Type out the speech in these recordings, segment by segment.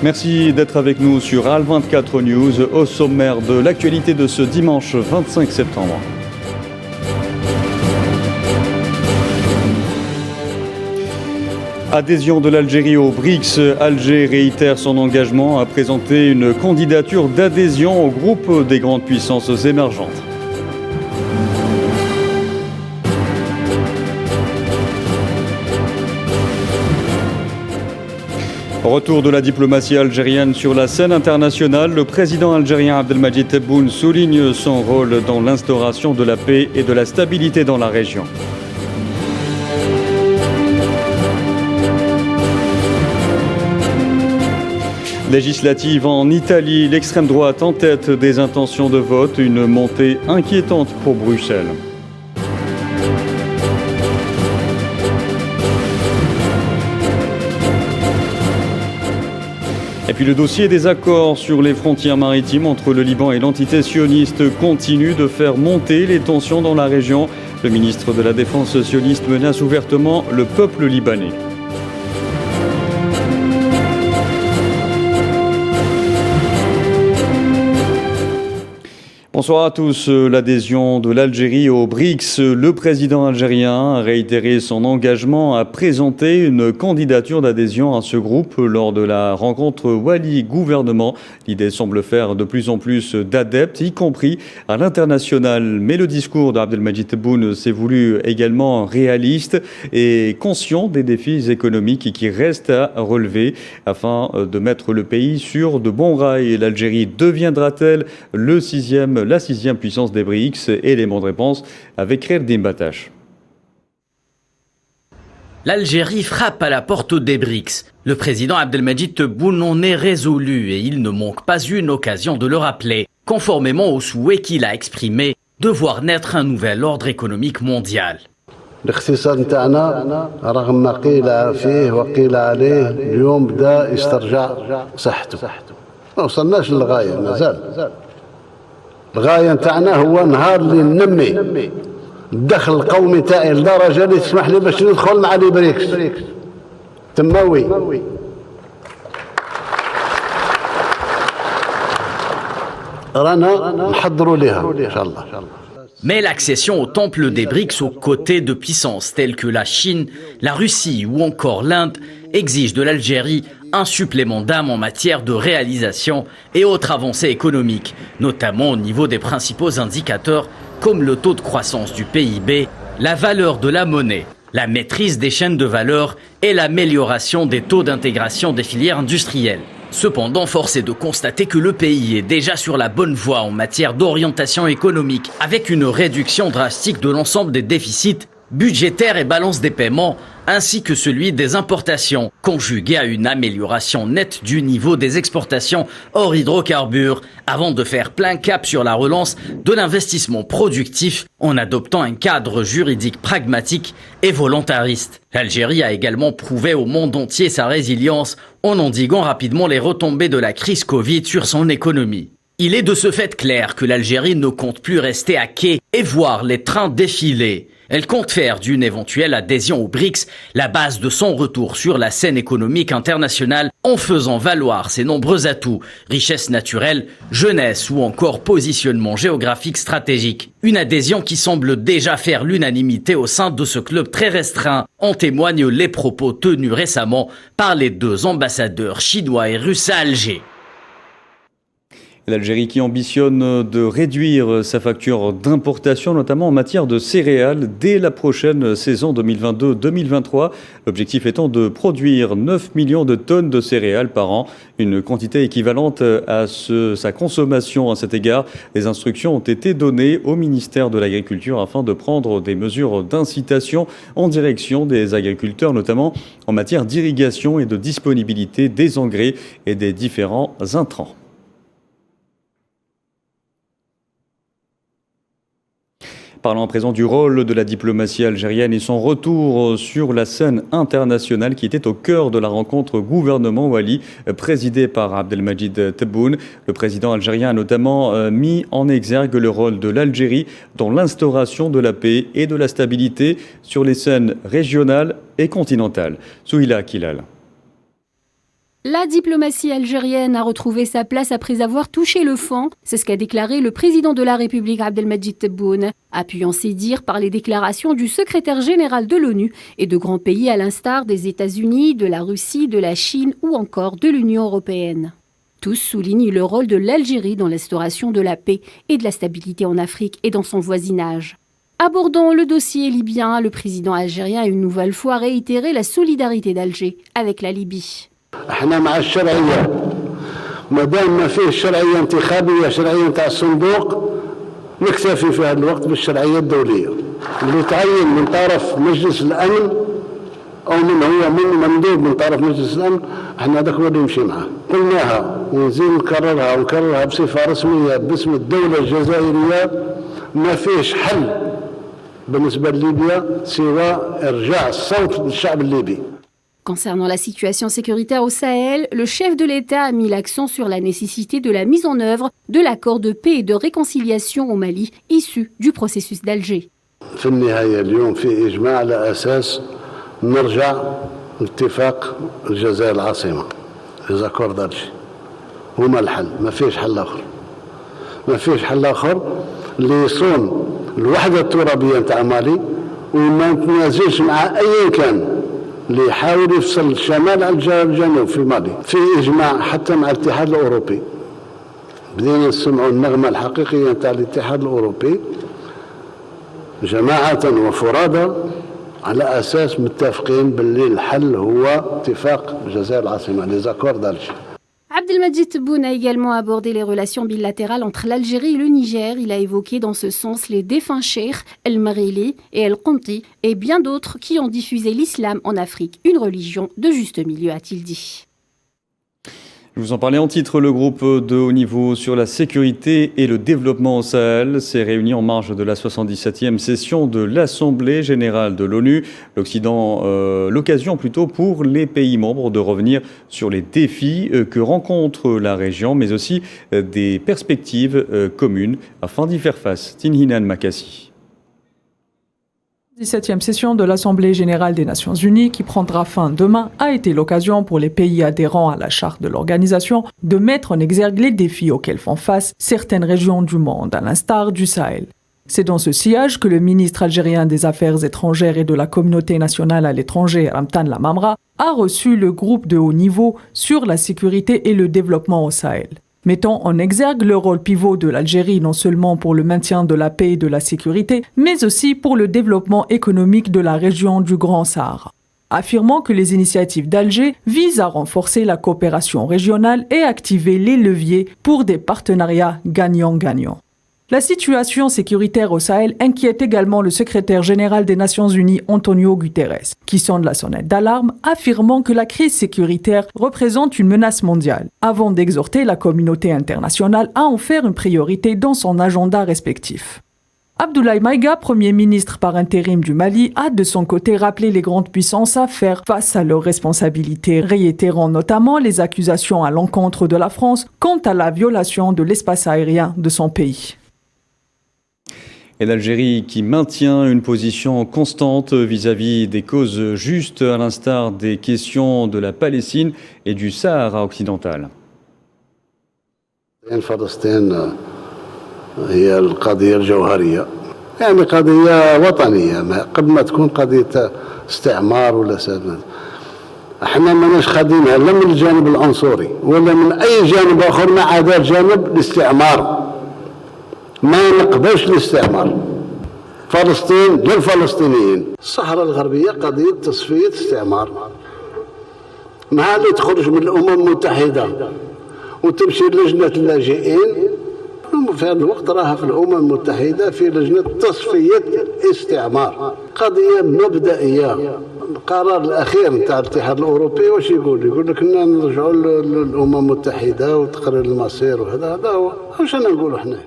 Merci d'être avec nous sur AL24 News, au sommaire de l'actualité de ce dimanche 25 septembre. Adhésion de l'Algérie aux BRICS, Alger réitère son engagement à présenter une candidature d'adhésion au groupe des grandes puissances émergentes. Retour de la diplomatie algérienne sur la scène internationale, le président algérien Abdelmadjid Tebboune souligne son rôle dans l'instauration de la paix et de la stabilité dans la région. Législative en Italie, l'extrême droite en tête des intentions de vote, une montée inquiétante pour Bruxelles. Et puis le dossier des accords sur les frontières maritimes entre le Liban et l'entité sioniste continue de faire monter les tensions dans la région. Le ministre de la Défense sioniste menace ouvertement le peuple libanais. Bonsoir à tous. L'adhésion de l'Algérie au BRICS, le président algérien a réitéré son engagement à présenter une candidature d'adhésion à ce groupe lors de la rencontre Wali-gouvernement. L'idée semble faire de plus en plus d'adeptes, y compris à l'international. Mais le discours d'Abdelmadjid Tebboune s'est voulu également réaliste et conscient des défis économiques qui restent à relever afin de mettre le pays sur de bons rails. L'Algérie deviendra-t-elle la sixième puissance des BRICS? Élément de réponse avec Kherdim Batache. L'Algérie frappe à la porte des BRICS. Le président Abdelmadjid Tebboune en est résolu et il ne manque pas une occasion de le rappeler, conformément au souhait qu'il a exprimé de voir naître un nouvel ordre économique mondial. الاقتصاد نتاعنا رغم ما قيل فيه وقيل عليه اليوم بدا يسترجع صحته. ما وصلناش للغاية مازال. الغاية نتاعنا هو نهار اللي ننمي الدخل القومي تاعي لدرجة اللي تسمح لي باش ندخل مع لي بريكس تموي. رانا نحضروا ليها إن شاء الله. Mais l'accession au temple des BRICS aux côtés de puissances telles que la Chine, la Russie ou encore l'Inde exige de l'Algérie un supplément d'âme en matière de réalisation et autres avancées économiques, notamment au niveau des principaux indicateurs comme le taux de croissance du PIB, la valeur de la monnaie, la maîtrise des chaînes de valeur et l'amélioration des taux d'intégration des filières industrielles. Cependant, force est de constater que le pays est déjà sur la bonne voie en matière d'orientation économique, avec une réduction drastique de l'ensemble des déficits budgétaires et balance des paiements, ainsi que celui des importations, conjugué à une amélioration nette du niveau des exportations hors hydrocarbures, avant de faire plein cap sur la relance de l'investissement productif en adoptant un cadre juridique pragmatique et volontariste. L'Algérie a également prouvé au monde entier sa résilience en endiguant rapidement les retombées de la crise Covid sur son économie. Il est de ce fait clair que l'Algérie ne compte plus rester à quai et voir les trains défiler. Elle compte faire d'une éventuelle adhésion aux BRICS la base de son retour sur la scène économique internationale en faisant valoir ses nombreux atouts, richesses naturelles, jeunesse ou encore positionnement géographique stratégique. Une adhésion qui semble déjà faire l'unanimité au sein de ce club très restreint, en témoignent les propos tenus récemment par les deux ambassadeurs chinois et russes à Alger. L'Algérie qui ambitionne de réduire sa facture d'importation, notamment en matière de céréales, dès la prochaine saison 2022-2023. L'objectif étant de produire 9 millions de tonnes de céréales par an, une quantité équivalente à sa consommation. À cet égard, les instructions ont été données au ministère de l'Agriculture afin de prendre des mesures d'incitation en direction des agriculteurs, notamment en matière d'irrigation et de disponibilité des engrais et des différents intrants. Parlons à présent du rôle de la diplomatie algérienne et son retour sur la scène internationale qui était au cœur de la rencontre gouvernement-Wali présidée par Abdelmadjid Tebboune. Le président algérien a notamment mis en exergue le rôle de l'Algérie dans l'instauration de la paix et de la stabilité sur les scènes régionales et continentales. Souhila Kilal. La diplomatie algérienne a retrouvé sa place après avoir touché le fond. C'est ce qu'a déclaré le président de la République Abdelmadjid Tebboune, appuyant ses dires par les déclarations du secrétaire général de l'ONU et de grands pays à l'instar des États-Unis, de la Russie, de la Chine ou encore de l'Union européenne. Tous soulignent le rôle de l'Algérie dans l'instauration de la paix et de la stabilité en Afrique et dans son voisinage. Abordant le dossier libyen, le président algérien a une nouvelle fois réitéré la solidarité d'Alger avec la Libye. احنا مع الشرعيه ما دام ما فيه شرعيه انتخابيه شرعيه تاع الصندوق نكتفي في هذا الوقت بالشرعيه الدوليه اللي تعين من طرف مجلس الامن او من هو من مندوب من طرف مجلس الامن احنا هذاك هو اللي نمشي معاه قلناها ونزيد نكررها بصفه رسميه باسم الدوله الجزائريه ما فيش حل بالنسبه لليبيا سوى ارجاع الصوت للشعب الليبي. Concernant la situation sécuritaire au Sahel, le chef de l'État a mis l'accent sur la nécessité de la mise en œuvre de l'accord de paix et de réconciliation au Mali, issu du processus d'Alger. في النهاية اليوم في إجماع على أساس نرجع لاتفاق الجزائر العاصمة لزاكور دالجي هما الحل ما فيش حل آخر ما فيش حل آخر اللي يصون الوحدة الترابية نتاع مالي وما نتنازلش مع أي كان اللي يحاول يفصل الشمال عن الجنوب في مالي في إجماع حتى مع الاتحاد الأوروبي بدينا نسمعوا النغمة الحقيقية نتاع الاتحاد الأوروبي جماعة وفرادى على أساس متفقين باللي الحل هو اتفاق الجزائر العاصمة les accords d'Alger. Abdelmadjid Tebboune a également abordé les relations bilatérales entre l'Algérie et le Niger. Il a évoqué dans ce sens les défunts cheikhs El Marili et El Qomti et bien d'autres qui ont diffusé l'islam en Afrique, une religion de juste milieu, a-t-il dit. Je vous en parlais en titre, le groupe de haut niveau sur la sécurité et le développement au Sahel s'est réuni en marge de la 77e session de l'Assemblée générale de l'ONU. L'occasion plutôt pour les pays membres de revenir sur les défis que rencontre la région, mais aussi des perspectives communes afin d'y faire face. Tinhinan Makassi. 17e session de l'Assemblée générale des Nations unies, qui prendra fin demain, a été l'occasion pour les pays adhérents à la charte de l'organisation de mettre en exergue les défis auxquels font face certaines régions du monde, à l'instar du Sahel. C'est dans ce sillage que le ministre algérien des Affaires étrangères et de la communauté nationale à l'étranger, Ramtan Lamamra, a reçu le groupe de haut niveau sur la sécurité et le développement au Sahel, mettant en exergue le rôle pivot de l'Algérie non seulement pour le maintien de la paix et de la sécurité, mais aussi pour le développement économique de la région du Grand Sahara, affirmant que les initiatives d'Alger visent à renforcer la coopération régionale et activer les leviers pour des partenariats gagnant-gagnant. La situation sécuritaire au Sahel inquiète également le secrétaire général des Nations Unies, Antonio Guterres, qui sonne la sonnette d'alarme, affirmant que la crise sécuritaire représente une menace mondiale, avant d'exhorter la communauté internationale à en faire une priorité dans son agenda respectif. Abdoulaye Maïga, Premier ministre par intérim du Mali, a de son côté rappelé les grandes puissances à faire face à leurs responsabilités, réitérant notamment les accusations à l'encontre de la France quant à la violation de l'espace aérien de son pays. Et l'Algérie qui maintient une position constante vis-à-vis des causes justes, à l'instar des questions de la Palestine et du Sahara occidental. فلسطين هي القضية الجوهرية يعني قضية وطنية قبل ما تكون قضية استعمار ولا سلام. احنا ماناش خادينها لا من الجانب العنصري ولا من اي جانب اخر ما عدا جانب الاستعمار. ما نقبلش الاستعمار. فلسطين للفلسطينيين. الصحراء الغربية قضية تصفية استعمار. مع اللي تخرج من الأمم المتحدة وتمشي لجنة اللاجئين في هذا الوقت راها في الأمم المتحدة في لجنة تصفية الاستعمار. قضية مبدئية. القرار الأخير نتاع الاتحاد الأوروبي واش يقول لك إننا نرجعوا للأمم المتحدة وتقرير المصير وهذا هو واش أنا نقولوا حنا.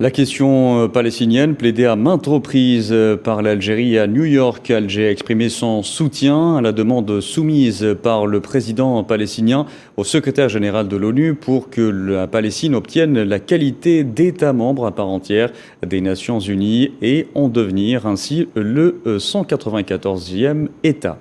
La question palestinienne, plaidée à maintes reprises par l'Algérie à New York, Alger a exprimé son soutien à la demande soumise par le président palestinien au secrétaire général de l'ONU pour que la Palestine obtienne la qualité d'État membre à part entière des Nations Unies et en devenir ainsi le 194e État.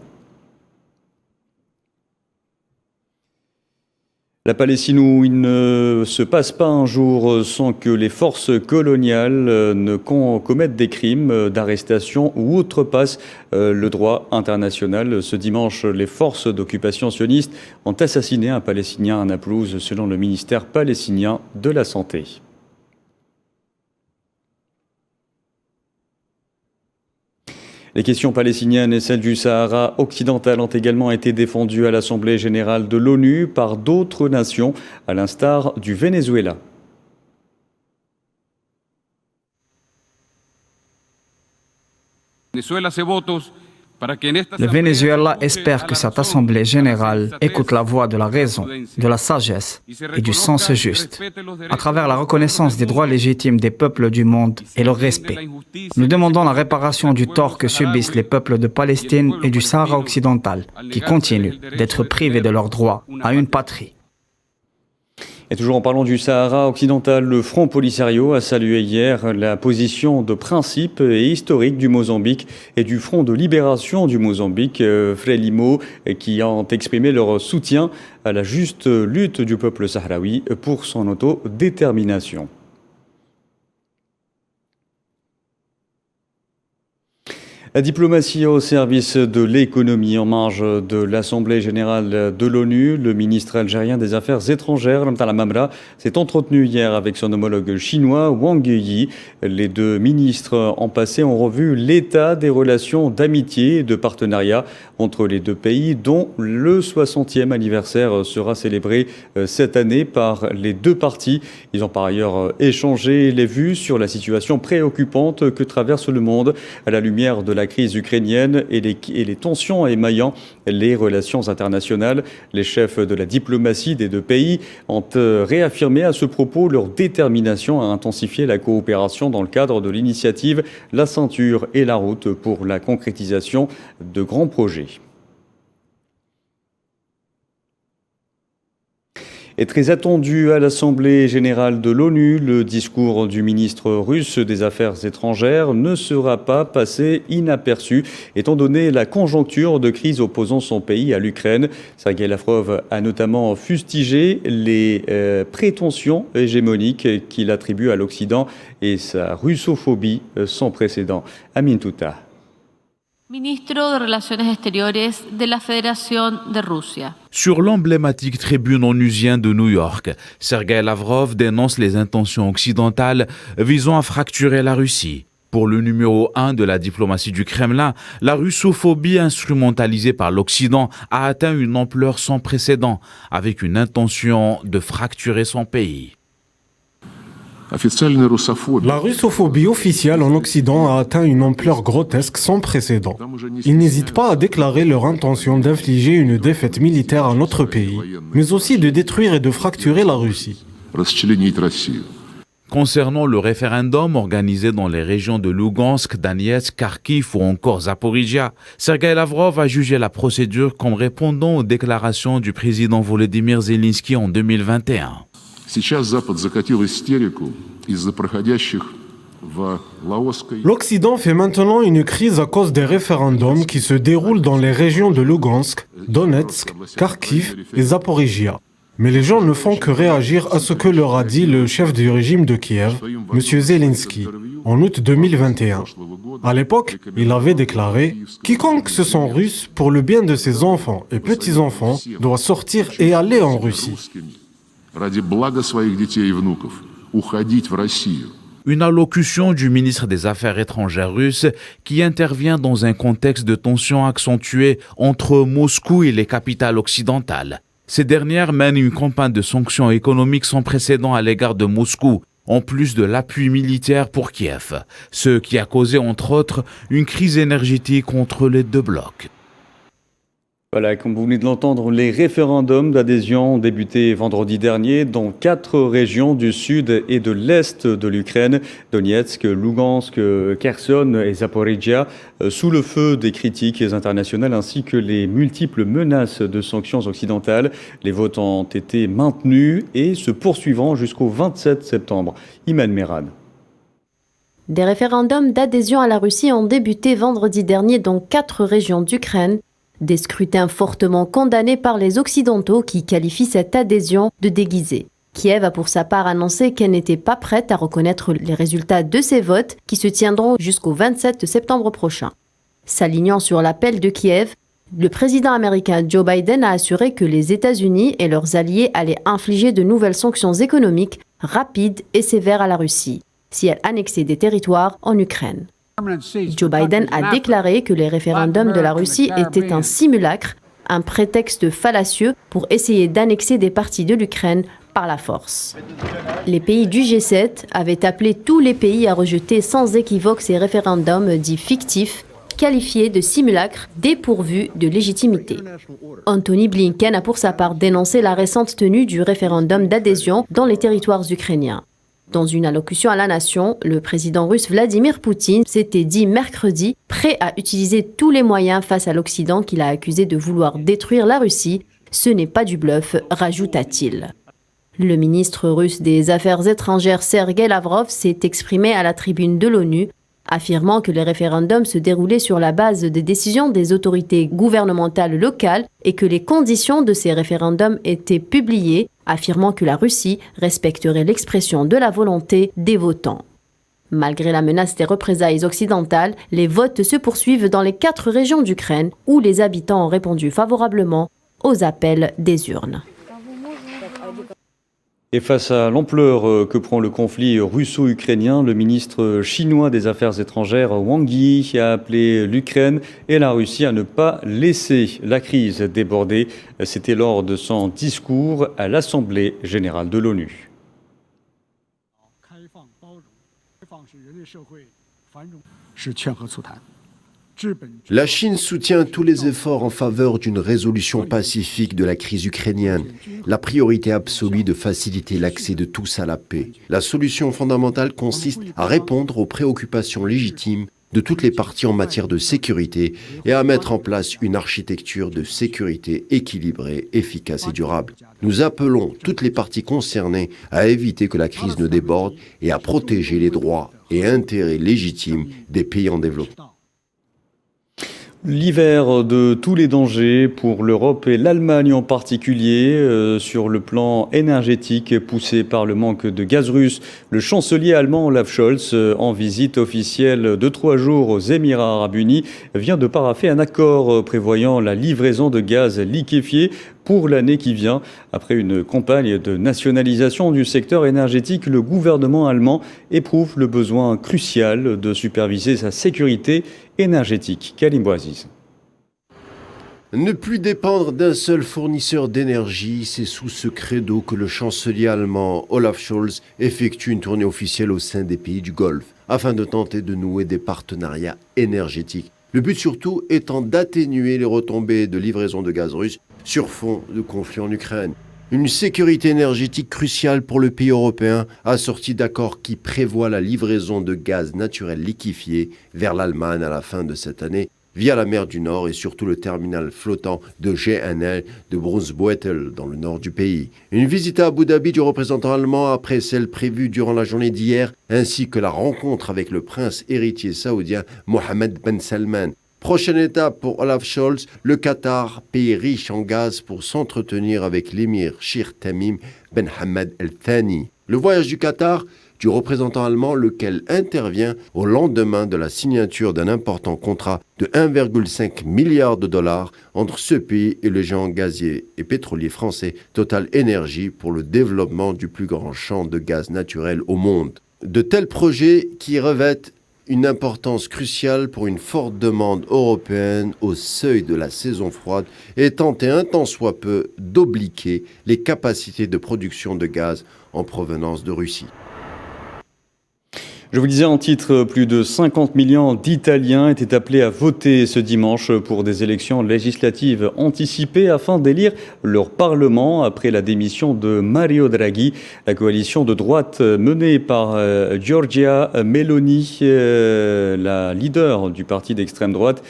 La Palestine où il ne se passe pas un jour sans que les forces coloniales ne commettent des crimes d'arrestation ou outrepassent le droit international. Ce dimanche, les forces d'occupation sionistes ont assassiné un Palestinien à Naplouse, selon le ministère palestinien de la Santé. Les questions palestiniennes et celles du Sahara occidental ont également été défendues à l'Assemblée générale de l'ONU par d'autres nations, à l'instar du Venezuela. Le Venezuela espère que cette Assemblée générale écoute la voix de la raison, de la sagesse et du sens juste, à travers la reconnaissance des droits légitimes des peuples du monde et leur respect. Nous demandons la réparation du tort que subissent les peuples de Palestine et du Sahara occidental, qui continuent d'être privés de leurs droits à une patrie. Et toujours en parlant du Sahara occidental, le Front Polisario a salué hier la position de principe et historique du Mozambique et du Front de libération du Mozambique, Frelimo, qui ont exprimé leur soutien à la juste lutte du peuple sahraoui pour son autodétermination. La diplomatie au service de l'économie en marge de l'Assemblée générale de l'ONU. Le ministre algérien des Affaires étrangères, Lamtala Mamra, s'est entretenu hier avec son homologue chinois, Wang Yi. Les deux ministres ont passé en revue l'état des relations d'amitié et de partenariat entre les deux pays, dont le 60e anniversaire sera célébré cette année par les deux parties. Ils ont par ailleurs échangé les vues sur la situation préoccupante que traverse le monde à la lumière de la crise ukrainienne et les tensions émaillant les relations internationales. Les chefs de la diplomatie des deux pays ont réaffirmé à ce propos leur détermination à intensifier la coopération dans le cadre de l'initiative La Ceinture et la Route pour la concrétisation de grands projets. Est très attendu à l'Assemblée générale de l'ONU. Le discours du ministre russe des Affaires étrangères ne sera pas passé inaperçu, étant donné la conjoncture de crise opposant son pays à l'Ukraine. Sergueï Lavrov a notamment fustigé les prétentions hégémoniques qu'il attribue à l'Occident et sa russophobie sans précédent. Amin Touta. Ministro de Relaciones Exteriores de la Fédération de Russie. Sur l'emblématique tribune onusienne de New York, Sergueï Lavrov dénonce les intentions occidentales visant à fracturer la Russie. Pour le numéro 1 de la diplomatie du Kremlin, la russophobie instrumentalisée par l'Occident a atteint une ampleur sans précédent, avec une intention de fracturer son pays. La russophobie officielle en Occident a atteint une ampleur grotesque sans précédent. Ils n'hésitent pas à déclarer leur intention d'infliger une défaite militaire à notre pays, mais aussi de détruire et de fracturer la Russie. Concernant le référendum organisé dans les régions de Lugansk, Donetsk, Kharkiv ou encore Zaporizhia, Sergueï Lavrov a jugé la procédure comme répondant aux déclarations du président Volodymyr Zelensky en 2021. L'Occident fait maintenant une crise à cause des référendums qui se déroulent dans les régions de Lugansk, Donetsk, Kharkiv et Zaporizhia. Mais les gens ne font que réagir à ce que leur a dit le chef du régime de Kiev, M. Zelensky, en août 2021. À l'époque, il avait déclaré « Quiconque se sent russe pour le bien de ses enfants et petits-enfants doit sortir et aller en Russie ». Une allocution du ministre des Affaires étrangères russe qui intervient dans un contexte de tension accentuée entre Moscou et les capitales occidentales. Ces dernières mènent une campagne de sanctions économiques sans précédent à l'égard de Moscou, en plus de l'appui militaire pour Kiev, ce qui a causé entre autres une crise énergétique entre les deux blocs. Voilà, comme vous venez de l'entendre, les référendums d'adhésion ont débuté vendredi dernier dans 4 régions du sud et de l'est de l'Ukraine, Donetsk, Lugansk, Kherson et Zaporizhia, sous le feu des critiques internationales ainsi que les multiples menaces de sanctions occidentales. Les votes ont été maintenus et se poursuivront jusqu'au 27 septembre. Iman Merad. Des référendums d'adhésion à la Russie ont débuté vendredi dernier dans 4 régions d'Ukraine, Des scrutins fortement condamnés par les Occidentaux qui qualifient cette adhésion de déguisée. Kiev a pour sa part annoncé qu'elle n'était pas prête à reconnaître les résultats de ces votes qui se tiendront jusqu'au 27 septembre prochain. S'alignant sur l'appel de Kiev, le président américain Joe Biden a assuré que les États-Unis et leurs alliés allaient infliger de nouvelles sanctions économiques rapides et sévères à la Russie si elle annexait des territoires en Ukraine. Joe Biden a déclaré que les référendums de la Russie étaient un simulacre, un prétexte fallacieux pour essayer d'annexer des parties de l'Ukraine par la force. Les pays du G7 avaient appelé tous les pays à rejeter sans équivoque ces référendums dits fictifs, qualifiés de simulacres dépourvus de légitimité. Anthony Blinken a pour sa part dénoncé la récente tenue du référendum d'adhésion dans les territoires ukrainiens. Dans une allocution à la nation, le président russe Vladimir Poutine s'était dit mercredi prêt à utiliser tous les moyens face à l'Occident qu'il a accusé de vouloir détruire la Russie. Ce n'est pas du bluff, rajouta-t-il. Le ministre russe des Affaires étrangères Sergei Lavrov s'est exprimé à la tribune de l'ONU, affirmant que les référendums se déroulaient sur la base des décisions des autorités gouvernementales locales et que les conditions de ces référendums étaient publiées, affirmant que la Russie respecterait l'expression de la volonté des votants. Malgré la menace des représailles occidentales, les votes se poursuivent dans les 4 régions d'Ukraine où les habitants ont répondu favorablement aux appels des urnes. Et face à l'ampleur que prend le conflit russo-ukrainien, le ministre chinois des Affaires étrangères Wang Yi a appelé l'Ukraine et la Russie à ne pas laisser la crise déborder. C'était lors de son discours à l'Assemblée générale de l'ONU. La Chine soutient tous les efforts en faveur d'une résolution pacifique de la crise ukrainienne. La priorité absolue de faciliter l'accès de tous à la paix. La solution fondamentale consiste à répondre aux préoccupations légitimes de toutes les parties en matière de sécurité et à mettre en place une architecture de sécurité équilibrée, efficace et durable. Nous appelons toutes les parties concernées à éviter que la crise ne déborde et à protéger les droits et intérêts légitimes des pays en développement. L'hiver de tous les dangers pour l'Europe et l'Allemagne en particulier, sur le plan énergétique poussé par le manque de gaz russe. Le chancelier allemand Olaf Scholz, en visite officielle de 3 jours aux Émirats arabes unis, vient de parapher un accord prévoyant la livraison de gaz liquéfié pour l'année qui vient. Après une campagne de nationalisation du secteur énergétique, le gouvernement allemand éprouve le besoin crucial de superviser sa sécurité énergétique. Karim Bouaziz. Ne plus dépendre d'un seul fournisseur d'énergie, c'est sous ce credo que le chancelier allemand Olaf Scholz effectue une tournée officielle au sein des pays du Golfe, afin de tenter de nouer des partenariats énergétiques. Le but surtout étant d'atténuer les retombées de livraison de gaz russe sur fond de conflit en Ukraine. Une sécurité énergétique cruciale pour le pays européen, assortie d'accords qui prévoient la livraison de gaz naturel liquéfié vers l'Allemagne à la fin de cette année, via la mer du Nord et surtout le terminal flottant de GNL de Brunsbüttel dans le nord du pays. Une visite à Abu Dhabi du représentant allemand après celle prévue durant la journée d'hier, ainsi que la rencontre avec le prince héritier saoudien Mohammed Ben Salman. Prochaine étape pour Olaf Scholz, le Qatar, pays riche en gaz, pour s'entretenir avec l'émir Sheikh Tamim Ben Hamad Al Thani. Le voyage du Qatar, du représentant allemand, lequel intervient au lendemain de la signature d'un important contrat de 1,5 milliard de dollars entre ce pays et le géant gazier et pétrolier français Total Energy pour le développement du plus grand champ de gaz naturel au monde. De tels projets qui revêtent une importance cruciale pour une forte demande européenne au seuil de la saison froide et tenter un tant soit peu d'obliquer les capacités de production de gaz en provenance de Russie. Je vous disais en titre, plus de 50 millions d'Italiens étaient appelés à voter ce dimanche pour des élections législatives anticipées afin d'élire leur Parlement après la démission de Mario Draghi. La coalition de droite menée par Giorgia Meloni, la leader du parti d'extrême droite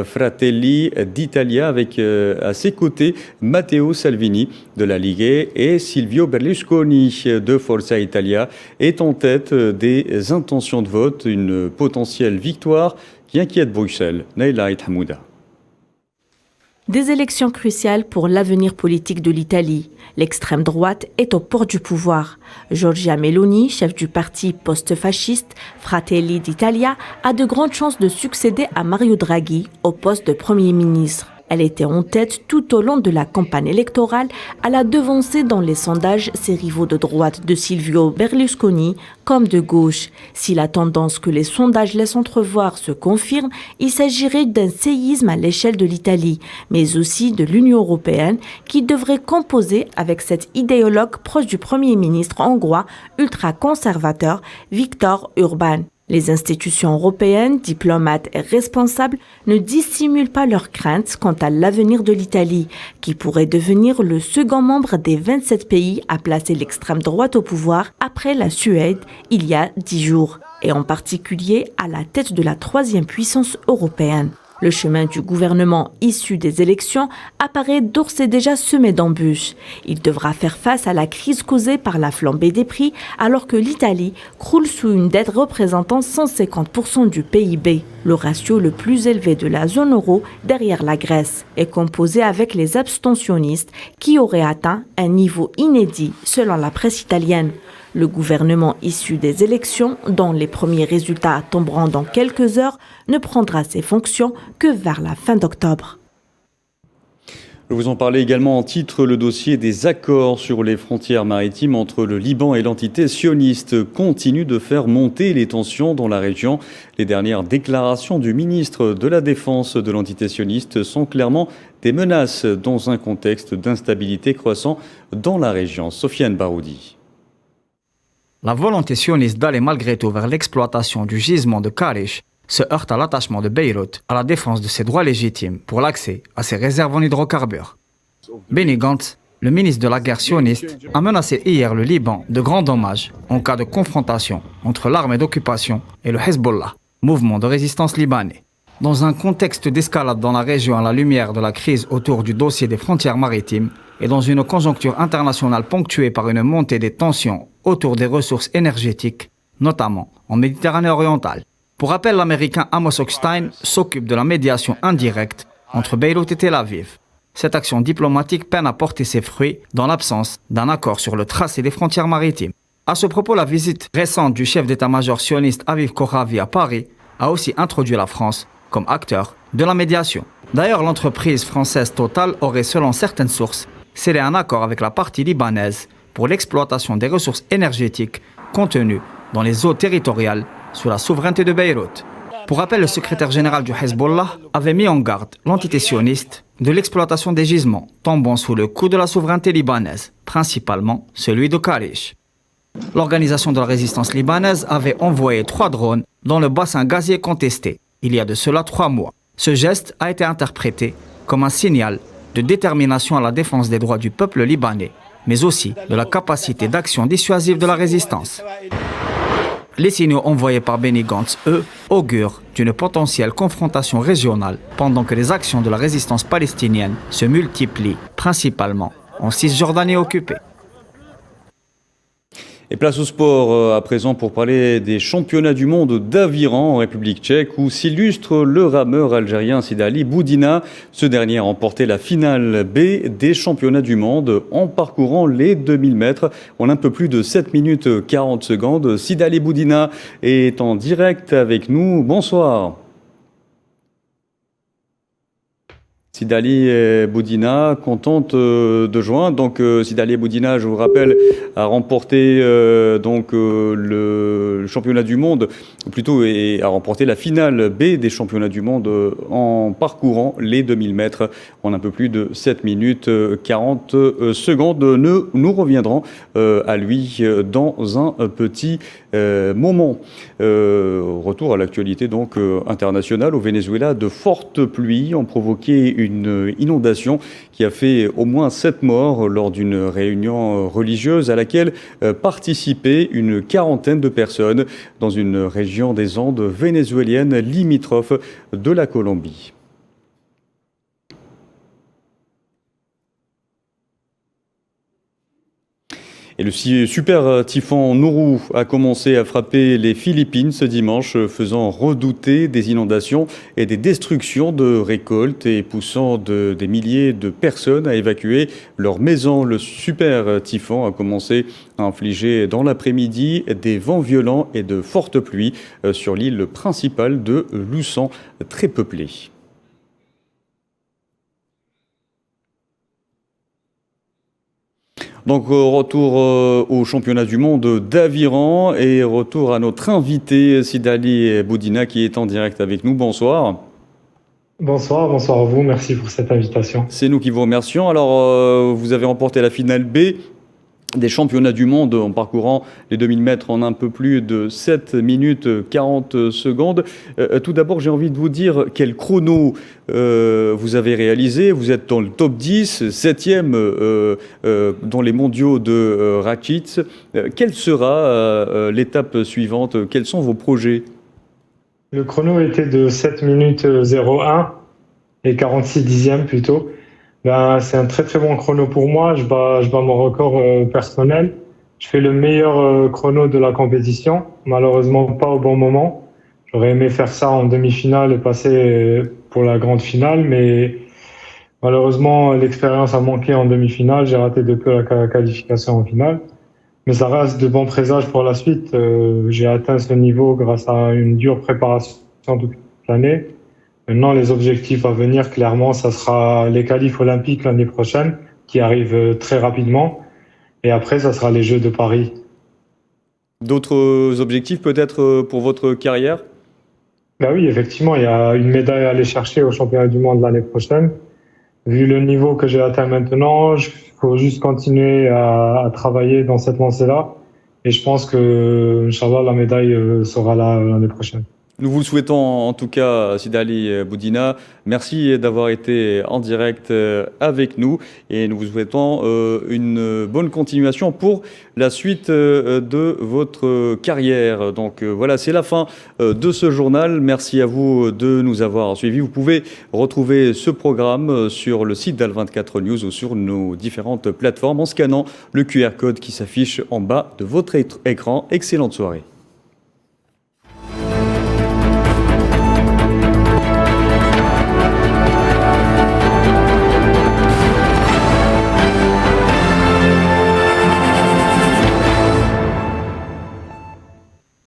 Fratelli d'Italia, avec à ses côtés Matteo Salvini de la Ligue et Silvio Berlusconi de Forza Italia, est en tête des intention de vote, une potentielle victoire qui inquiète Bruxelles. Naïla Hamouda. Des élections cruciales pour l'avenir politique de l'Italie. L'extrême droite est au port du pouvoir. Giorgia Meloni, chef du parti post-fasciste Fratelli d'Italia, a de grandes chances de succéder à Mario Draghi au poste de Premier ministre. Elle était en tête tout au long de la campagne électorale. Elle a devancé dans les sondages ses rivaux de droite de Silvio Berlusconi comme de gauche. Si la tendance que les sondages laissent entrevoir se confirme, il s'agirait d'un séisme à l'échelle de l'Italie, mais aussi de l'Union européenne qui devrait composer avec cet idéologue proche du Premier ministre hongrois ultra-conservateur Viktor Orbán. Les institutions européennes, diplomates et responsables ne dissimulent pas leurs craintes quant à l'avenir de l'Italie, qui pourrait devenir le second membre des 27 pays à placer l'extrême droite au pouvoir après la Suède il y a 10 jours, et en particulier à la tête de la troisième puissance européenne. Le chemin du gouvernement issu des élections apparaît d'ores et déjà semé d'embûches. Il devra faire face à la crise causée par la flambée des prix alors que l'Italie croule sous une dette représentant 150% du PIB. Le ratio le plus élevé de la zone euro derrière la Grèce est composé avec les abstentionnistes qui auraient atteint un niveau inédit selon la presse italienne. Le gouvernement issu des élections, dont les premiers résultats tomberont dans quelques heures, ne prendra ses fonctions que vers la fin d'octobre. Je vous en parlais également en titre, le dossier des accords sur les frontières maritimes entre le Liban et l'entité sioniste continue de faire monter les tensions dans la région. Les dernières déclarations du ministre de la Défense de l'entité sioniste sont clairement des menaces dans un contexte d'instabilité croissant dans la région. Sofiane Baroudi. La volonté sioniste d'aller malgré tout vers l'exploitation du gisement de Karish se heurte à l'attachement de Beyrouth à la défense de ses droits légitimes pour l'accès à ses réserves en hydrocarbures. Benny Gantz, le ministre de la guerre sioniste, a menacé hier le Liban de grands dommages en cas de confrontation entre l'armée d'occupation et le Hezbollah, mouvement de résistance libanais. Dans un contexte d'escalade dans la région à la lumière de la crise autour du dossier des frontières maritimes et dans une conjoncture internationale ponctuée par une montée des tensions autour des ressources énergétiques, notamment en Méditerranée orientale. Pour rappel, l'Américain Amos Hochstein s'occupe de la médiation indirecte entre Beyrouth et Tel Aviv. Cette action diplomatique peine à porter ses fruits dans l'absence d'un accord sur le tracé des frontières maritimes. À ce propos, la visite récente du chef d'état-major sioniste Aviv Koravi à Paris a aussi introduit la France comme acteur de la médiation. D'ailleurs, l'entreprise française Total aurait, selon certaines sources, scellé un accord avec la partie libanaise pour l'exploitation des ressources énergétiques contenues dans les eaux territoriales sous la souveraineté de Beyrouth. Pour rappel, le secrétaire général du Hezbollah avait mis en garde l'entité sioniste de l'exploitation des gisements tombant sous le coup de la souveraineté libanaise, principalement celui de Karish. L'organisation de la résistance libanaise avait envoyé 3 drones dans le bassin gazier contesté, il y a de cela 3 mois. Ce geste a été interprété comme un signal de détermination à la défense des droits du peuple libanais, mais aussi de la capacité d'action dissuasive de la résistance. Les signaux envoyés par Benny Gantz, eux, augurent d'une potentielle confrontation régionale pendant que les actions de la résistance palestinienne se multiplient, principalement en Cisjordanie occupée. Et place au sport à présent pour parler des championnats du monde d'aviron en République tchèque où s'illustre le rameur algérien Sidali Boudina. Ce dernier a remporté la finale B des championnats du monde en parcourant les 2000 mètres en un peu plus de 7 minutes 40 secondes. Sidali Boudina est en direct avec nous. Bonsoir. Sidali Boudina, contente de joindre. Donc Sidali Boudina, je vous rappelle, a remporté le championnat du monde, ou plutôt et a remporté la finale B des championnats du monde en parcourant les 2000 mètres en un peu plus de 7 minutes 40 secondes. Nous reviendrons à lui dans un petit moment. Retour à l'actualité donc internationale. Au Venezuela, de fortes pluies ont provoqué une inondation qui a fait au moins 7 morts lors d'une réunion religieuse à laquelle participaient une quarantaine de personnes dans une région des Andes vénézuéliennes limitrophe de la Colombie. Et le super typhon Nourou a commencé à frapper les Philippines ce dimanche, faisant redouter des inondations et des destructions de récoltes et poussant des milliers de personnes à évacuer leurs maisons. Le super typhon a commencé à infliger dans l'après-midi des vents violents et de fortes pluies sur l'île principale de Luzon, très peuplée. Donc retour au championnat du monde d'aviron et retour à notre invité Sidali Boudina qui est en direct avec nous. Bonsoir. Bonsoir à vous. Merci pour cette invitation. C'est nous qui vous remercions. Alors vous avez remporté la finale B des championnats du monde en parcourant les 2000 mètres en un peu plus de 7 minutes 40 secondes. Tout d'abord, j'ai envie de vous dire quel chrono vous avez réalisé. Vous êtes dans le top 10, 7e dans les mondiaux de Rakic. Quelle sera l'étape suivante? Quels sont vos projets? Le chrono était de 7 minutes 01 et 46 dixièmes plutôt. C'est un très très bon chrono pour moi. Je bats mon record personnel. Je fais le meilleur chrono de la compétition. Malheureusement, pas au bon moment. J'aurais aimé faire ça en demi-finale et passer pour la grande finale, mais malheureusement, l'expérience a manqué en demi-finale. J'ai raté de peu la qualification en finale. Mais ça reste de bons présages pour la suite. J'ai atteint ce niveau grâce à une dure préparation toute l'année. Maintenant, les objectifs à venir, clairement, ça sera les qualifs olympiques l'année prochaine, qui arrivent très rapidement. Et après, ça sera les Jeux de Paris. D'autres objectifs peut-être pour votre carrière? Oui, effectivement, il y a une médaille à aller chercher au championnat du monde l'année prochaine. Vu le niveau que j'ai atteint maintenant, il faut juste continuer à travailler dans cette lancée-là. Et je pense que, Inch'Allah, la médaille sera là l'année prochaine. Nous vous le souhaitons en tout cas, Sidali Boudina. Merci d'avoir été en direct avec nous et nous vous souhaitons une bonne continuation pour la suite de votre carrière. Donc voilà, c'est la fin de ce journal. Merci à vous de nous avoir suivis. Vous pouvez retrouver ce programme sur le site d'Al24 News ou sur nos différentes plateformes en scannant le QR code qui s'affiche en bas de votre écran. Excellente soirée.